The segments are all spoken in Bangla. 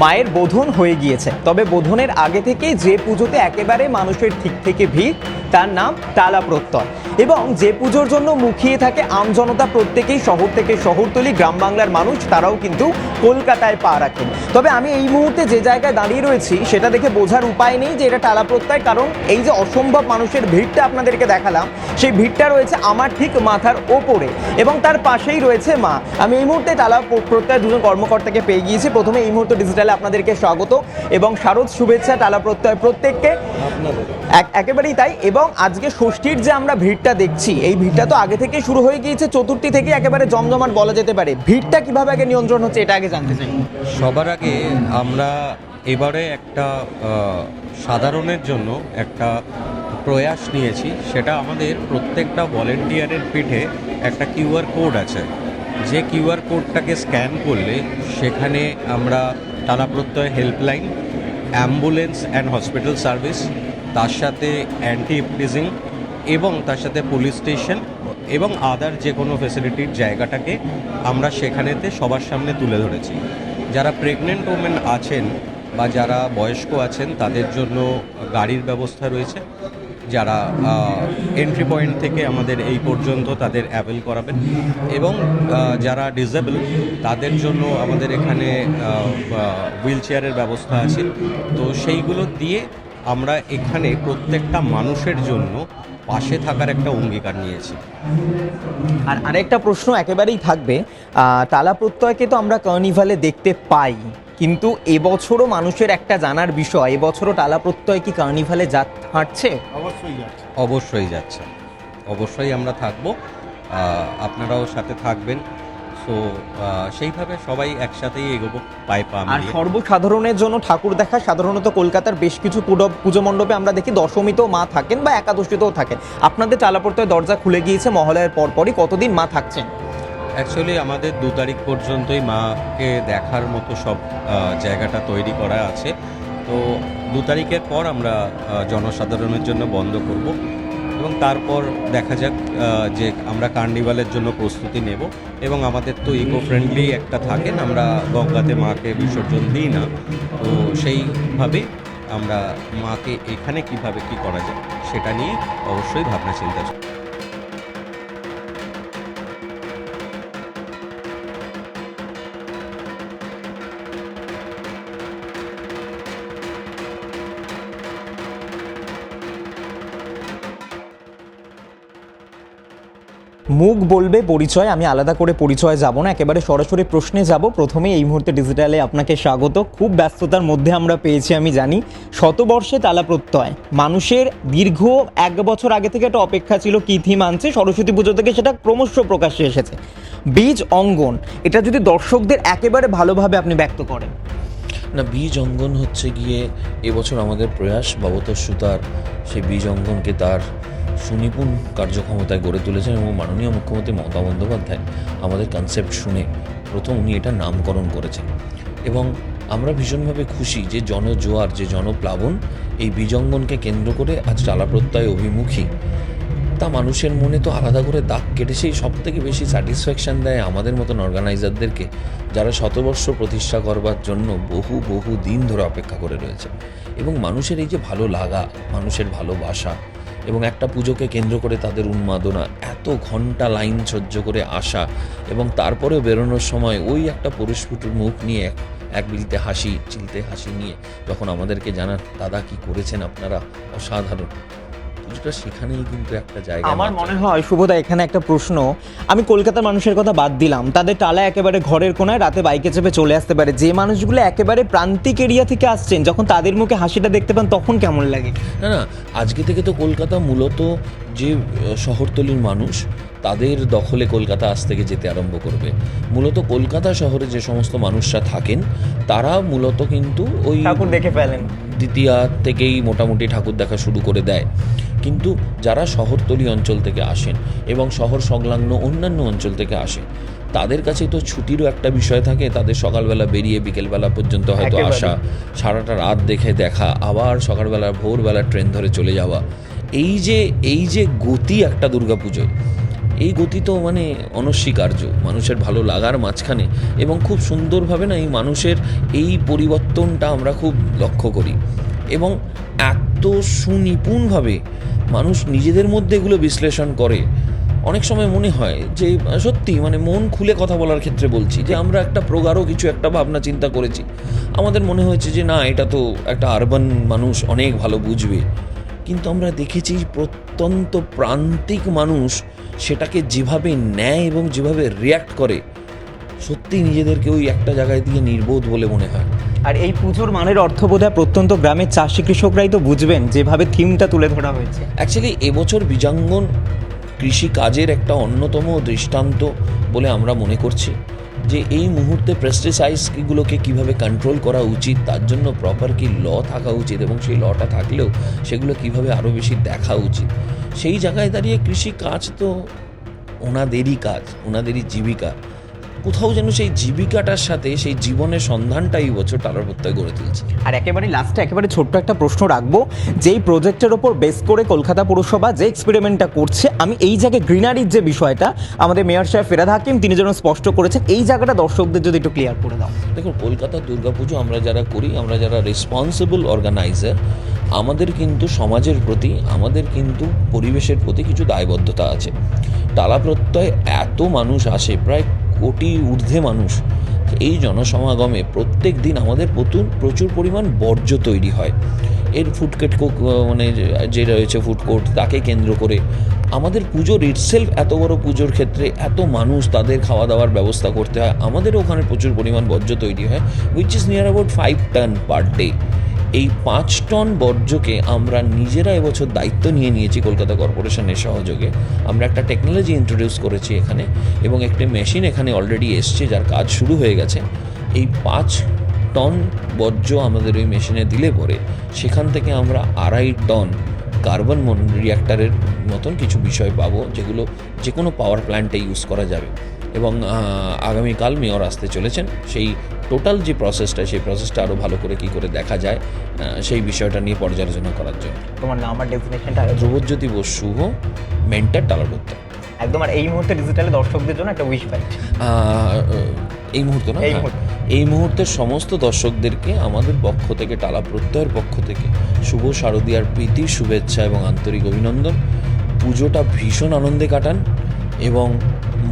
মায়ের বোধন হয়ে গিয়েছে, তবে বোধনের আগে থেকে যে পুজোতে একেবারে মানুষের ঠিক থেকে ভিড় তার নাম টালা প্রত্যয়। এবং যে পুজোর জন্য মুখিয়ে থাকে আমজনতা প্রত্যেকেই, শহর থেকে শহরতলি, গ্রাম বাংলার মানুষ তারাও কিন্তু কলকাতায় পা রাখেন। তবে আমি এই মুহূর্তে যে জায়গায় দাঁড়িয়ে রয়েছি সেটা দেখে বোঝার উপায় নেই যে এটা টালা প্রত্যয়, কারণ এই যে অসম্ভব মানুষের ভিড়টা আপনাদেরকে দেখালাম সেই ভিড়টা রয়েছে আমার ঠিক মাথার ওপরে এবং তার পাশেই রয়েছে মা। আমি এই মুহূর্তে টালা প্রত্যয় দুজন কর্মকর্তাকে পেয়ে গিয়েছি। প্রথমে এই মুহূর্তে ডিজিটালে আপনাদেরকে স্বাগত এবং শারদ শুভেচ্ছা টালা প্রত্যয় প্রত্যেককে। একেবারেই তাই। এবং আজকে ষষ্ঠীর যে আমরা ভিড়টা দেখছি, এই ভিড়টা তো আগে থেকে শুরু হয়ে গিয়েছে, চতুর্থী থেকে একেবারে জমজমাট বলা যেতে পারে। ভিড়টা কিভাবে আগে নিয়ন্ত্রণ হচ্ছে এটা আগে জানতে চাই। সবার আগে আমরা এবারে একটা সাধারণের জন্য একটা প্রয়াস নিয়েছি, সেটা আমাদের প্রত্যেকটা ভলেন্টিয়ারের পিঠে একটা কিউআর কোড আছে। যে কিউআর কোডটাকে স্ক্যান করলে সেখানে আমরা টালা প্রত্যয় helpline, ambulance and hospital service, তার সাথে অ্যান্টি ইপটিজিং এবং তার সাথে পুলিশ স্টেশন এবং আদার যে কোনো ফেসিলিটির জায়গাটাকে আমরা সেখানেতে সবার সামনে তুলে ধরেছি। যারা প্রেগনেন্ট ওমেন আছেন বা যারা বয়স্ক আছেন তাদের জন্য গাড়ির ব্যবস্থা রয়েছে, যারা এন্ট্রি পয়েন্ট থেকে আমাদের এই পর্যন্ত তাদের অ্যাভেল করাবেন, এবং যারা ডিসেবল তাদের জন্য আমাদের এখানে হুইল চেয়ারের ব্যবস্থা আছে। তো সেইগুলো দিয়ে আমরা এখানে প্রত্যেকটা মানুষের জন্য পাশে থাকার একটা অঙ্গীকার নিয়েছি। আর আরেকটা প্রশ্ন একেবারেই থাকবে, টালা প্রত্যয়কে তো আমরা কার্নিভালে দেখতে পাই, কিন্তু এবছরও মানুষের একটা জানার বিষয়, এবছরও টালা প্রত্যয় কি কার্নিভালে হাঁটছে? অবশ্যই যাচ্ছে, অবশ্যই আমরা থাকবো, আপনারাও সাথে থাকবেন। তো সেইভাবে সবাই একসাথেই এগোবো পায়ে পা মিলিয়ে। আর সর্বসাধারণের জন্য ঠাকুর দেখা সাধারণত কলকাতার বেশ কিছু পুজো মণ্ডপে আমরা দেখি দশমীতেও মা থাকেন বা একাদশীতেও থাকেন। আপনাদের টালা প্রত্যয় দরজা খুলে গিয়েছে মহালয়ার পরপরই, কতদিন মা থাকছেন? অ্যাকচুয়ালি আমাদের 2 তারিখ পর্যন্তই মাকে দেখার মতো সব জায়গাটা তৈরি করা আছে। তো 2 তারিখের পর আমরা জনসাধারণের জন্য বন্ধ করব এবং তারপর দেখা যাক যে আমরা কার্নিভালের জন্য প্রস্তুতি নেব। এবং আমাদের তো ইকো ফ্রেন্ডলি একটা থাকেন, আমরা গঙ্গাতে মাকে বিসর্জন দিই না, তো সেইভাবে আমরা মাকে এখানে কিভাবে কি করা যায় সেটা নিয়ে অবশ্যই ভাবনা চিন্তা চলছে। মুখ বলবে পরিচয়, আমি আলাদা করে পরিচয় যাব না, একেবারে সরাসরি প্রশ্নে যাব। প্রথমে এই মুহূর্তে ডিজিটালে আপনাকে স্বাগত। খুব ব্যস্ততার মধ্যে আমরা পেয়েছি আমি জানি, শতবর্ষে টালা প্রত্যয় মানুষের দীর্ঘ 1 বছর আগে থেকে একটা অপেক্ষা ছিল কি থিম আনছে, সরস্বতী পুজো থেকে সেটা ক্রমশ প্রকাশ্যে এসেছে। বীজ অঙ্গন, এটা যদি দর্শকদের একেবারে ভালোভাবে আপনি ব্যক্ত করেন। না, বীজ অঙ্গন হচ্ছে গিয়ে এবছর আমাদের প্রয়াস ভবতোষ সুতার সেই বীজ অঙ্গনকে তার সুনিপুণ কার্যক্ষমতায় গড়ে তুলেছেন এবং মাননীয় মুখ্যমন্ত্রী মমতা বন্দ্যোপাধ্যায় আমাদের কনসেপ্ট শুনে প্রথম উনি এটা নামকরণ করেছেন। এবং আমরা ভীষণভাবে খুশি যে জনজোয়ার, যে জনপ্লাবন এই বীজ অঙ্গনকে কেন্দ্র করে আজ টালা প্রত্যয় অভিমুখী, তা মানুষের মনে তো আলাদা করে দাগ কেটেছেই। সব থেকে বেশি স্যাটিসফ্যাকশান দেয় আমাদের মতন অর্গানাইজারদেরকে, যারা শতবর্ষ প্রতিষ্ঠা করবার জন্য বহু দিন ধরে অপেক্ষা করে রয়েছে। এবং মানুষের এই যে ভালো লাগা, মানুষের ভালোবাসা এবং একটা পুজোকে কেন্দ্র করে তাদের উন্মাদনা, এত ঘন্টা লাইন সহ্য করে আসা এবং তারপরেও বেরোনোর সময় ওই একটা পরিস্ফুট মুখ নিয়ে এক বিলতে হাসি, চিলতে হাসি নিয়ে যখন আমাদেরকে জানান দাদা কি করেছেন আপনারা, অসাধারণ। পুজোটা সেখানেই কিন্তু একটা জায়গা। আমার মনে হয় শুভদা, এখানে একটা প্রশ্ন, আমি কলকাতার মানুষের কথা বাদ দিলাম, তাদের টালা একেবারে ঘরের কোনায় রাতে বাইকে চেপে চলে আসতে পারে, যে মানুষগুলো একেবারে প্রান্তিক এরিয়া থেকে আসছেন, যখন তাদের মুখে হাসিটা দেখতে পান তখন কেমন লাগে? না, আজকে থেকে তো কলকাতা মূলত যে শহরতলির মানুষ তাদের দখলে কলকাতা আজ থেকে যেতে আরম্ভ করবে। মূলত কলকাতা শহরে যে সমস্ত মানুষরা থাকেন তারা মূলত কিন্তু ওই ঠাকুর দেখে ফেলেন, দ্বিতীয়া থেকেই মোটামুটি ঠাকুর দেখা শুরু করে দেয়। কিন্তু যারা শহরতলি অঞ্চল থেকে আসেন এবং শহর সংলগ্ন অন্যান্য অঞ্চল থেকে আসেন, তাদের কাছে তো ছুটিরও একটা বিষয় থাকে। তাদের সকালবেলা বেরিয়ে বিকেলবেলা পর্যন্ত হয়তো আসা, সারাটা রাত দেখা, আবার সকালবেলা ভোরবেলা ট্রেন ধরে চলে যাওয়া, এই যে গতি একটা দুর্গাপুজোয়, এই গতি তো মানে অনস্বীকার্য, মানুষের ভালো লাগার মাঝখানে, এবং খুব সুন্দরভাবে না এই মানুষের এই পরিবর্তনটা আমরা খুব লক্ষ্য করি, এবং এত সুনিপুণভাবে মানুষ নিজেদের মধ্যে এগুলো বিশ্লেষণ করে। অনেক সময় মনে হয় যে সত্যি মানে মন খুলে কথা বলার ক্ষেত্রে বলছি, যে আমরা একটা প্রগাঢ় কিছু একটা ভাবনা চিন্তা করেছি, আমাদের মনে হয়েছে যে না এটা তো একটা আরবান মানুষ অনেক ভালো বুঝবে, কিন্তু আমরা দেখেছি প্রত্যন্ত প্রান্তিক মানুষ সেটাকে যেভাবে নেয় এবং যেভাবে রিয়্যাক্ট করে, সত্যি নিজেদেরকে ওই একটা জায়গায় দিয়ে নির্বোধ বলে মনে হয়। আর এই পুজোর মানের অর্থ বোধহয় প্রত্যন্ত গ্রামের চাষি কৃষকরাই তো বুঝবেন, যেভাবে থিমটা তুলে ধরা হয়েছে। অ্যাকচুয়ালি এবছর বীজাঙ্গন কৃষিকাজের একটা অন্যতম দৃষ্টান্ত বলে আমরা মনে করছি, যে এই মুহূর্তে পেস্টিসাইডসগুলোকে কীভাবে কন্ট্রোল করা উচিত, তার জন্য প্রপার কি ল থাকা উচিত, এবং সেই লটা থাকলেও সেগুলো কিভাবে আরও বেশি দেখা উচিত, সেই জায়গায় দাঁড়িয়ে কৃষিকাজ তো ওনাদেরই কাজ, ওনাদেরই জীবিকা। কোথাও যেন সেই জীবিকাটার সাথে সেই জীবনের সন্ধানটাই বছর টালার প্রত্যয় গড়ে তুলছে। আর একেবারে লাস্টে একেবারে ছোট্ট একটা প্রশ্ন রাখবো, যেই প্রজেক্টের ওপর বেস করে কলকাতা পুরসভা যে এক্সপেরিমেন্টটা করছে, আমি এই জায়গায় গ্রিনারির যে বিষয়টা আমাদের মেয়র সাহেব ফেরাদ হাকিম তিনি যেন স্পষ্ট করেছেন, এই জায়গাটা দর্শকদের যদি একটু ক্লিয়ার করে দাও। দেখুন, কলকাতা দুর্গাপুজো আমরা যারা করি, আমরা যারা রেসপন্সিবল অর্গানাইজার, আমাদের কিন্তু সমাজের প্রতি, আমাদের কিন্তু পরিবেশের প্রতি কিছু দায়বদ্ধতা আছে। টালা প্রত্যয় এত মানুষ আসে, প্রায় কোটি ঊর্ধ্বে মানুষ, এই জনসমাগমে প্রত্যেক দিন আমাদের প্রচুর পরিমাণ বর্জ্য তৈরি হয়। এর ফুডকোর্ট মানে যে রয়েছে ফুডকোর্ট, তাকে কেন্দ্র করে আমাদের পুজোর ইটসেলফ, এত বড় পুজোর ক্ষেত্রে এত মানুষ, তাদের খাওয়া দাওয়ার ব্যবস্থা করতে হয়, আমাদেরও ওখানে প্রচুর পরিমাণ বর্জ্য তৈরি হয়, which is near about 5 ton per day. এই 5 টন বর্জ্যকে আমরা নিজেরা এবছর দায়িত্ব নিয়ে নিয়েছি কলকাতা কর্পোরেশনের সহযোগে। আমরা একটা টেকনোলজি ইন্ট্রোডিউস করেছি এখানে, এবং একটি মেশিন এখানে অলরেডি এসছে, যার কাজ শুরু হয়ে গেছে। এই 5 টন বর্জ্য আমাদের ওই মেশিনে দিলে পরে সেখান থেকে আমরা 2.5 টন কার্বন রিঅ্যাক্টরের মতন কিছু বিষয় পাবো, যেগুলো যে কোনো পাওয়ার প্ল্যান্টে ইউজ করা যাবে। এবং আগামীকাল মেয়র আসতে চলেছেন, সেই টোটাল যে প্রসেসটা, সেই প্রসেসটা আরও ভালো করে কী করে দেখা যায় সেই বিষয়টা নিয়ে পর্যালোচনা করার জন্য। তোমার নাম আর ডেফিনেশনটা ধ্রুবজ্যোতি বোস শুভ, মেন্টার টালাপ্রত্যয়। একদম। আর এই মুহূর্তে ডিজিটালে দর্শকদের জন্য একটা উইশ বাইট। এই মুহূর্তে না, এই মুহূর্তের সমস্ত দর্শকদেরকে আমাদের পক্ষ থেকে, টালা প্রত্যয়ের পক্ষ থেকে শুভ শারদীয়ার প্রীতি, শুভেচ্ছা এবং আন্তরিক অভিনন্দন। পুজোটা ভীষণ আনন্দে কাটান এবং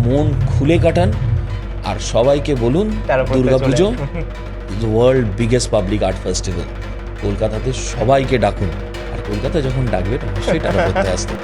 মন খুলে কাটান। আর সবাইকে বলুন, Durga Puja the world biggest public art festival, কলকাতাতে সবাইকে ডাকুন। আর কলকাতা যখন ডাকবে অবশ্যই টালা প্রত্যয় আসতে।